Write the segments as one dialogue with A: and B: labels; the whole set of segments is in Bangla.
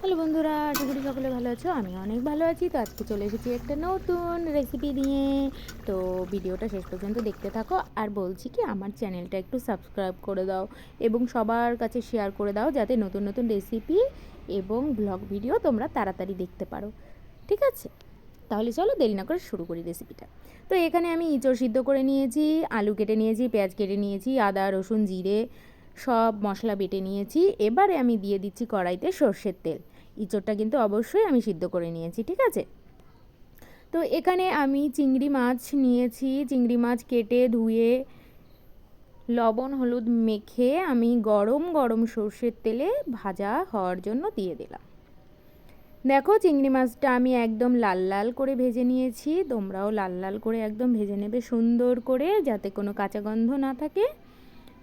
A: হ্যালো বন্ধুরা, আশা করি সকলে ভালো আছো। আমি অনেক ভালো আছি। তো আজকে চলে এসেছি একটা নতুন রেসিপি নিয়ে। তো ভিডিওটা শেষ পর্যন্ত দেখতে থাকো। আর বলছি কি, আমার চ্যানেলটা একটু সাবস্ক্রাইব করে দাও এবং সবার কাছে শেয়ার করে দাও, যাতে নতুন নতুন রেসিপি এবং ব্লগ ভিডিও তোমরা তাড়াতাড়ি দেখতে পারো। ঠিক আছে, তাহলে চলো দেরি না করে শুরু করি রেসিপিটা। তো এখানে আমি ইঁচড় সিদ্ধ করে নিয়েছি, আলু কেটে নিয়েছি, পেঁয়াজ কেটে নিয়েছি, আদা রসুন জিরে সব মশলা বেটে নিয়েছি। এবারে আমি দিয়ে দিচ্ছি কড়াইতে সর্ষের তেল। ইঁচড়টা কিন্তু অবশ্যই আমি সিদ্ধ করে নিয়েছি, ঠিক আছে। তো এখানে আমি চিংড়ি মাছ নিয়েছি, চিংড়ি মাছ কেটে ধুয়ে লবণ হলুদ মেখে আমি গরম গরম সর্ষের তেলে ভাজা হওয়ার জন্য দিয়ে দিলাম। দেখো, চিংড়ি মাছটা আমি একদম লাল লাল করে ভেজে নিয়েছি। তোমরাও লাল লাল করে একদম ভেজে নেবে সুন্দর করে, যাতে কোনো কাঁচা গন্ধ না থাকে।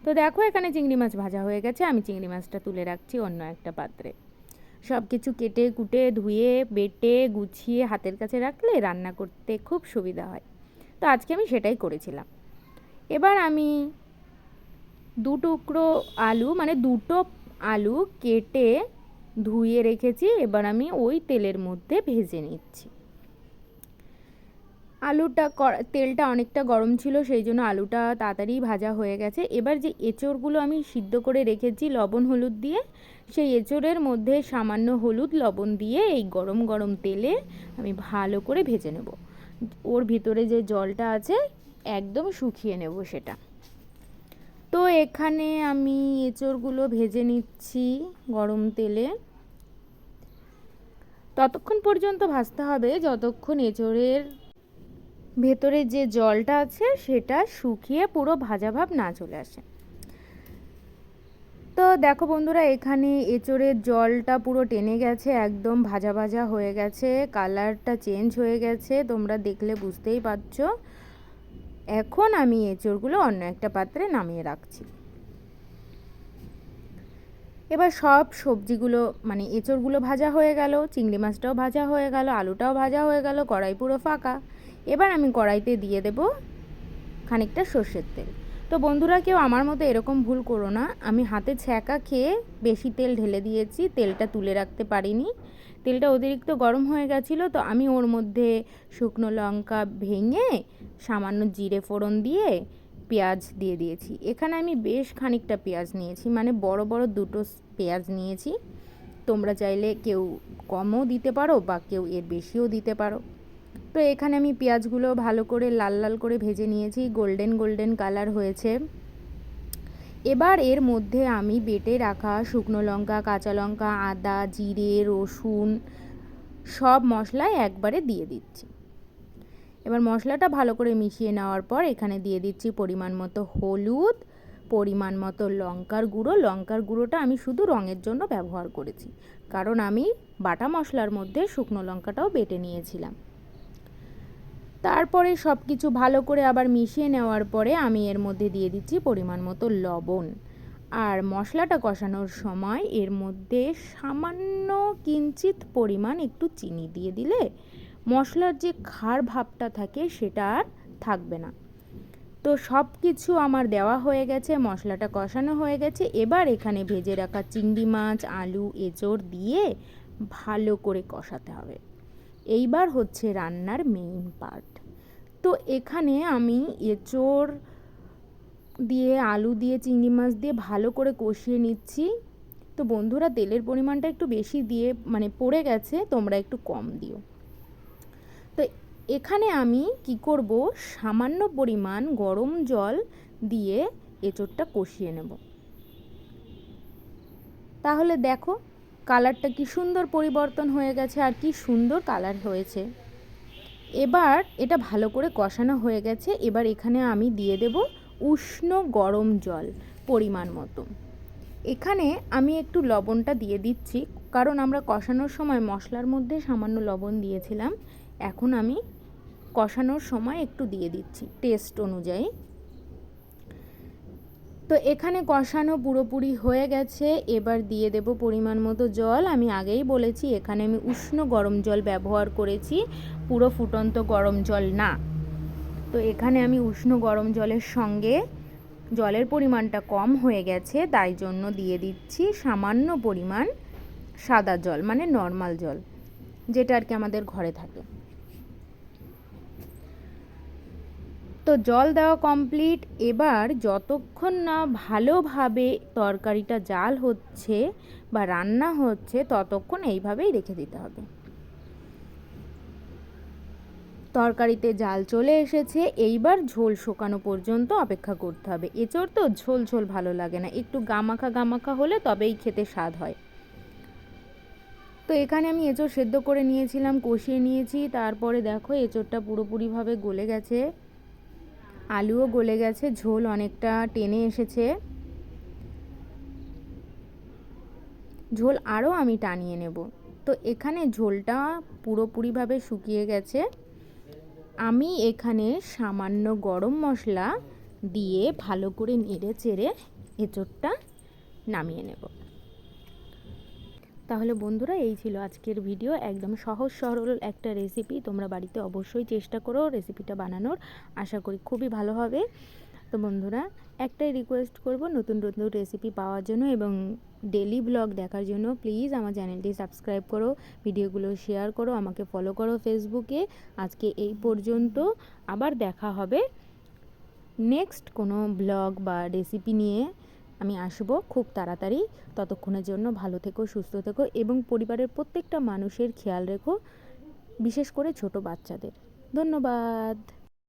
A: তো দেখো, এখানে চিংড়ি মাছ ভাজা হয়ে গেছে। আমি চিংড়ি মাছটা তুলে রাখছি অন্য একটা পাত্রে। সব কিছু কেটে কুটে ধুয়ে বেটে গুছিয়ে হাতের কাছে রাখলে রান্না করতে খুব সুবিধা হয়। তো আজকে আমি সেটাই করেছিলাম। এবার আমি দুটো আলু কেটে ধুয়ে রেখেছি। এবার আমি ওই তেলের মধ্যে ভেজে নিচ্ছি। তেলটা অনেকটা গরম ছিল, সেই জন্য আলুটা তাড়াতাড়ি ভাজা হয়ে গেছে। এবার যে এঁচড়গুলো আমি সিদ্ধ করে রেখেছি লবণ হলুদ দিয়ে, সেই এঁচড়ের মধ্যে সামান্য হলুদ লবণ দিয়ে এই গরম গরম তেলে আমি ভালো করে ভেজে নেব। ওর ভিতরে যে জলটা আছে একদম শুকিয়ে নেব সেটা। তো এখানে আমি এঁচড়গুলো ভেজে নিচ্ছি গরম তেলে। ততক্ষণ পর্যন্ত ভাজতে হবে যতক্ষণ এঁচড়ের ভেতরে যে জলটা আছে সেটা শুকিয়ে পুরো ভাজা ভাব না চলে আসে। তো দেখো বন্ধুরা, এখানে এঁচড়ের জলটা পুরো টেনে গেছে, একদম ভাজা ভাজা হয়ে গেছে, কালারটা চেঞ্জ হয়ে গেছে, তোমরা দেখলে বুঝতেই পারছো। এখন আমি এঁচড়গুলো অন্য একটা পাত্রে নামিয়ে রাখছি। এবার সব সবজিগুলো মানে এঁচড়গুলো ভাজা হয়ে গেল, চিংড়ি মাছটাও ভাজা হয়ে গেল, আলুটাও ভাজা হয়ে গেল, কড়াই পুরো ফাঁকা। এবার আমি কড়াইতে দিয়ে দেব খানিকটা সর্ষের তেল। তো বন্ধুরা, কেউ আমার মতো এরকম ভুল করো না। আমি হাতে ছ্যাঁকা খেয়ে বেশি তেল ঢেলে দিয়েছি, তেলটা তুলে রাখতে পারিনি। তেলটা অতিরিক্ত গরম হয়ে গেছিলো, তো আমি ওর মধ্যে শুকনো লঙ্কা ভেঙে সামান্য জিরে ফোড়ন দিয়ে পেঁয়াজ দিয়ে দিয়েছি। এখানে আমি বেশ খানিকটা পেঁয়াজ নিয়েছি, মানে বড় বড় দুটো পেঁয়াজ নিয়েছি। তোমরা চাইলে কেউ কমও দিতে পারো বা কেউ এর বেশিও দিতে পারো। তো এখানে আমি পেঁয়াজগুলো ভালো করে লাল লাল করে ভেজে নিয়েছি, গোল্ডেন গোল্ডেন কালার হয়েছে। এবার এর মধ্যে আমি বেটে রাখা শুকনো লঙ্কা, কাঁচা লঙ্কা, আদা, জিরে, রসুন সব মশলায় একবারে দিয়ে দিচ্ছি। এবার মশলাটা ভালো করে মিশিয়ে নেওয়ার পর এখানে দিয়ে দিচ্ছি পরিমাণ মতো হলুদ, পরিমাণ মতো লঙ্কার গুঁড়ো। লঙ্কার গুঁড়োটা আমি শুধু রঙের জন্য ব্যবহার করেছি, কারণ আমি বাটা মশলার মধ্যে শুকনো লঙ্কাটাও বেটে নিয়েছিলাম। তারপরে সব কিছু ভালো করে আবার মিশিয়ে নেওয়ার পরে আমি এর মধ্যে দিয়ে দিচ্ছি পরিমাণ মতো লবণ। আর মশলাটা কষানোর সময় এর মধ্যে সামান্য কিঞ্চিত পরিমাণ একটু চিনি দিয়ে দিলে মশলার যে খার ভাবটা থাকে সেটা আর থাকবে না। তো সব কিছু আমার দেওয়া হয়ে গেছে, মশলাটা কষানো হয়ে গেছে। এবার এখানে ভেজে রাখা চিংড়ি মাছ, আলু, এঁচড় দিয়ে ভালো করে কষাতে হবে। এইবার হচ্ছে রান্নার মেইন পার্ট। তো এখানে আমি এঁচড় দিয়ে, আলু দিয়ে, চিংড়ি মাছ দিয়ে ভালো করে কষিয়ে নিচ্ছি। তো বন্ধুরা, তেলের পরিমাণটা একটু বেশি দিয়ে মানে পড়ে গেছে, তোমরা একটু কম দিও। তো এখানে আমি কি করব, সামান্য পরিমাণ গরম জল দিয়ে এঁচড়টা কষিয়ে নেব। তাহলে দেখো কালারটা কি সুন্দর পরিবর্তন হয়ে গেছে, আর কি সুন্দর কালার হয়েছে। এবার এটা ভালো করে কষানো হয়ে গেছে। এবার এখানে আমি দিয়ে দেব উষ্ণ গরম জল পরিমাণ মতো। এখানে আমি একটু লবণটা দিয়ে দিচ্ছি, কারণ আমরা কষানোর সময় মশলার মধ্যে সামান্য লবণ দিয়েছিলাম। এখন আমি কষানোর সময় একটু দিয়ে দিচ্ছি টেস্ট অনুযায়ী। তো এখানে কষানো পুরোপুরি হয়ে গেছে। এবার দিয়ে দেব পরিমাণ মতো জল। আমি আগেই বলেছি এখানে আমি উষ্ণ গরম জল ব্যবহার করেছি, পুরো ফুটন্ত গরম জল না। তো এখানে আমি উষ্ণ গরম জলের সঙ্গে জলের পরিমাণটা কম হয়ে গেছে, তাই জন্য দিয়ে দিচ্ছি সামান্য পরিমাণ সাদা জল, মানে নর্মাল জল, যেটা আর কি আমাদের ঘরে থাকে। তো জল দেওয়া কমপ্লিট। এবার যতক্ষণ না ভালোভাবে তরকারিটা জাল হচ্ছে বা রান্না হচ্ছে ততক্ষণ এইভাবেই রেখে দিতে হবে। তরকারিতে জাল চলে এসেছে, এইবার ঝোল শুকানো পর্যন্ত অপেক্ষা করতে হবে। এঁচোড় তো ঝোল ঝোল ভালো লাগে না, একটু গামাখা গামাখা হলে তবেই খেতে স্বাদ হয়। তো এখানে আমি এঁচোড় সেদ্ধ করে নিয়েছিলাম, কষিয়ে নিয়েছি। তারপরে দেখো এঁচোড়টা পুরোপুরিভাবে গলে গেছে, আলুও গলে গেছে, ঝোল অনেকটা টেনে এসেছে। ঝোল আরও আমি টানিয়ে নেব। তো এখানে ঝোলটা পুরোপুরিভাবে শুকিয়ে গেছে। আমি এখানে সামান্য গরম মশলা দিয়ে ভালো করে নেড়ে চেড়ে এঁচোড়টা নামিয়ে নেব। তাহলে বন্ধুরা, এই ছিল আজকের ভিডিও। একদম সহজ সরল একটা রেসিপি, তোমরা বাড়িতে অবশ্যই চেষ্টা করো রেসিপিটা বানানোর, আশা করি খুবই ভালো হবে। তো বন্ধুরা, একটাই রিকোয়েস্ট করব, নতুন নতুন রেসিপি পাওয়ার জন্য এবং ডেলি ব্লগ দেখার জন্য প্লিজ আমার চ্যানেলটি সাবস্ক্রাইব করো, ভিডিওগুলো শেয়ার করো, আমাকে ফলো করো ফেসবুকে। আজকে এই পর্যন্ত, আবার দেখা হবে নেক্সট কোনো ব্লগ বা রেসিপি নিয়ে। আমি আসবো খুব তাড়াতাড়ি। ততক্ষণের জন্য ভালো থেকো, সুস্থ থেকো এবং পরিবারের প্রত্যেকটা মানুষের খেয়াল রেখো, বিশেষ করে ছোট বাচ্চাদের। ধন্যবাদ।